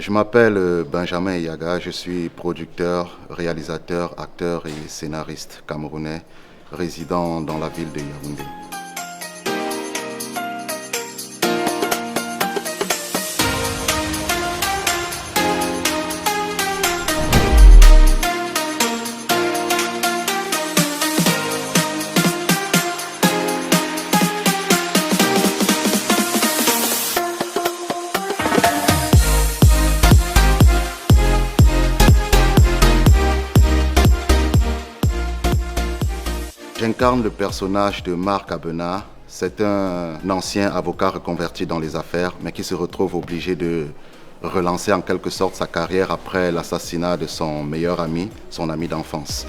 Je m'appelle Benjamin Yaga, je suis producteur, réalisateur, acteur et scénariste camerounais résidant dans la ville de Yaoundé. J'incarne le personnage de Marc Abena. C'est un ancien avocat reconverti dans les affaires, mais qui se retrouve obligé de relancer en quelque sorte sa carrière après l'assassinat de son meilleur ami, son ami d'enfance.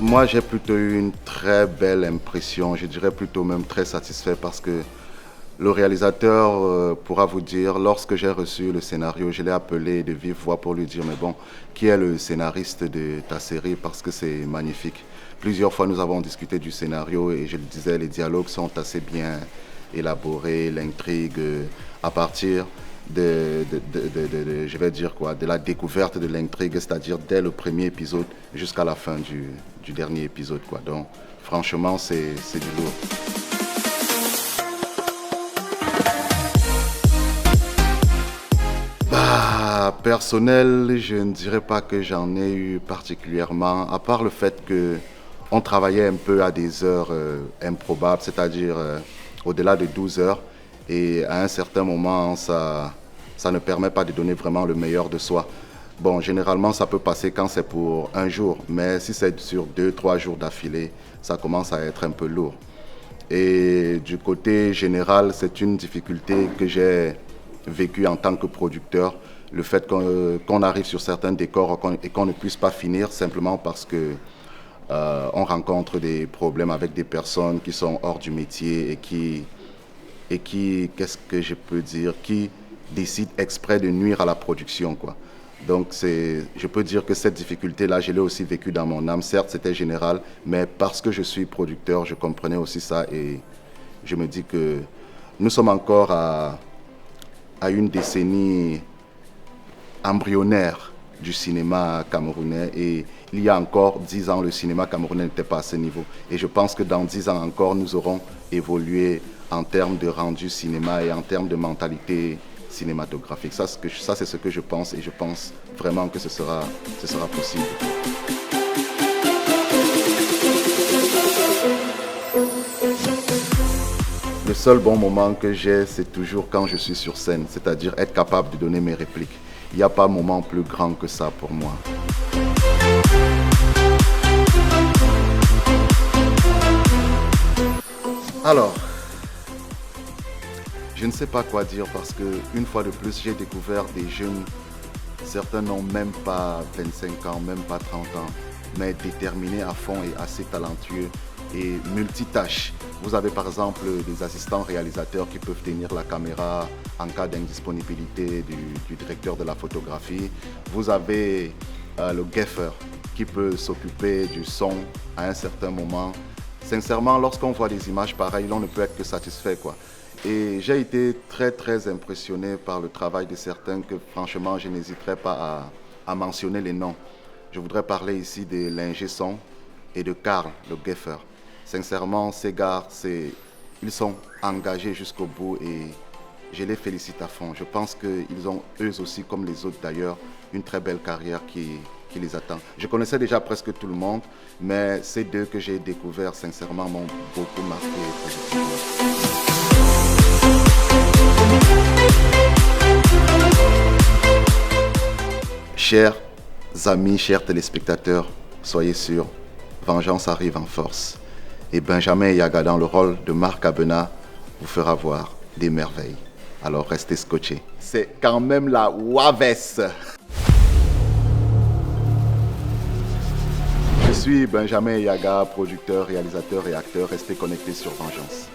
Moi, j'ai plutôt eu une très belle impression, je dirais plutôt même très satisfait parce que le réalisateur pourra vous dire, lorsque j'ai reçu le scénario, je l'ai appelé de vive voix pour lui dire, mais bon, qui est le scénariste de ta série parce que c'est magnifique. Plusieurs fois, nous avons discuté du scénario et je le disais, les dialogues sont assez bien élaborés, l'intrigue, à partir je vais dire quoi, de la découverte de l'intrigue, c'est-à-dire dès le premier épisode jusqu'à la fin du dernier épisode, quoi. Donc, franchement, c'est du lourd. Personnel, je ne dirais pas que j'en ai eu particulièrement, à part le fait que on travaillait un peu à des heures improbables, c'est-à-dire au-delà de 12 heures, et à un certain moment, ça ne permet pas de donner vraiment le meilleur de soi. Bon, généralement, ça peut passer quand c'est pour un jour, mais si c'est sur 2, 3 jours d'affilée, ça commence à être un peu lourd. Et du côté général, c'est une difficulté que j'ai vécue en tant que producteur, le fait qu'on arrive sur certains décors et qu'on ne puisse pas finir simplement parce que on rencontre des problèmes avec des personnes qui sont hors du métier et qui qu'est-ce que je peux dire, qui décident exprès de nuire à la production, quoi. Donc je peux dire que cette difficulté-là, je l'ai aussi vécue dans mon âme. Certes, c'était général, mais parce que je suis producteur, je comprenais aussi ça et je me dis que nous sommes encore à une décennie embryonnaire du cinéma camerounais et il y a encore 10 ans, le cinéma camerounais n'était pas à ce niveau. Et je pense que dans 10 ans encore, nous aurons évolué en termes de rendu cinéma et en termes de mentalité cinématographique. Ça, c'est ce que je pense et je pense vraiment que ce sera possible. Le seul bon moment que j'ai, c'est toujours quand je suis sur scène, c'est-à-dire être capable de donner mes répliques. Il n'y a pas un moment plus grand que ça pour moi. Alors, je ne sais pas quoi dire parce que une fois de plus, j'ai découvert des jeunes, certains n'ont même pas 25 ans, même pas 30 ans, mais déterminés à fond et assez talentueux et multitâches. Vous avez par exemple des assistants réalisateurs qui peuvent tenir la caméra en cas d'indisponibilité du directeur de la photographie. Vous avez le gaffer qui peut s'occuper du son à un certain moment. Sincèrement, lorsqu'on voit des images pareilles, on ne peut être que satisfait, quoi. Et j'ai été très très impressionné par le travail de certains que franchement je n'hésiterai pas à mentionner les noms. Je voudrais parler ici de l'ingé son et de Karl, le gaffer. Sincèrement, ces gars, ils sont engagés jusqu'au bout et je les félicite à fond. Je pense qu'ils ont, eux aussi, comme les autres d'ailleurs, une très belle carrière qui les attend. Je connaissais déjà presque tout le monde, mais ces deux que j'ai découverts, sincèrement, m'ont beaucoup marqué positivement. Chers amis, chers téléspectateurs, soyez sûrs, vengeance arrive en force. Et Benjamin Yaga dans le rôle de Marc Abena vous fera voir des merveilles. Alors restez scotchés. C'est quand même la Waves. Je suis Benjamin Yaga, producteur, réalisateur et acteur. Restez connectés sur Vengeance.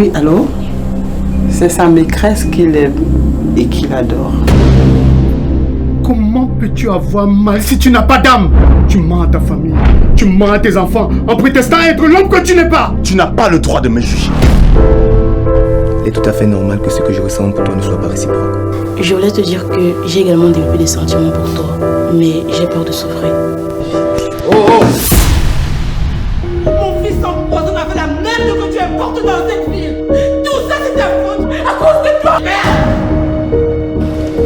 Oui, allô? C'est sa maîtresse qu'il aime et qu'il adore. Comment peux-tu avoir mal si tu n'as pas d'âme? Tu mens à ta famille, tu mens à tes enfants en prétextant être l'homme que tu n'es pas. Tu n'as pas le droit de me juger. Il est tout à fait normal que ce que je ressens pour toi ne soit pas réciproque. Je voulais te dire que j'ai également développé des sentiments pour toi, mais j'ai peur de souffrir. Oh! Mon fils s'empoisonne avec la merde que tu importes dans cette ville. Tout ça c'est ta faute à cause de toi.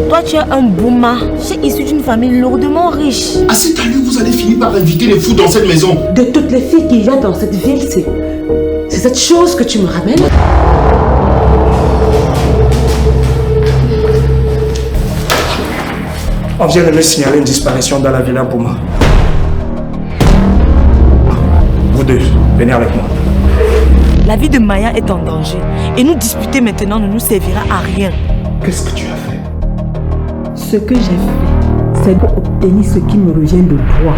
Toi tu es un bouma. Tu es issu d'une famille lourdement riche. À cette allure, vous allez finir par inviter les fous dans cette maison. De toutes les filles qu'il y a dans cette ville, c'est cette chose que tu me ramènes. On vient de me signaler une disparition dans la villa Bouma. Vous deux, venez avec moi. La vie de Maya est en danger. Et nous disputer maintenant ne nous servira à rien. Qu'est-ce que tu as fait? Ce que j'ai fait, c'est pour obtenir ce qui me revient de toi.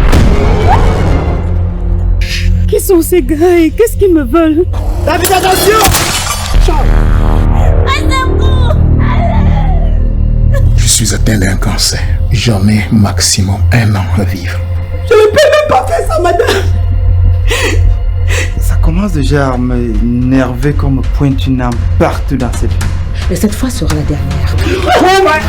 Qui sont ces gars et qu'est-ce qu'ils me veulent? David, attention! Je suis atteint d'un cancer. J'en ai maximum 1 an à vivre. Je ne peux même pas faire ça, madame. Ça commence déjà à m'énerver qu'on me pointe une arme partout dans cette ville. Et cette fois sera la dernière. Oh my...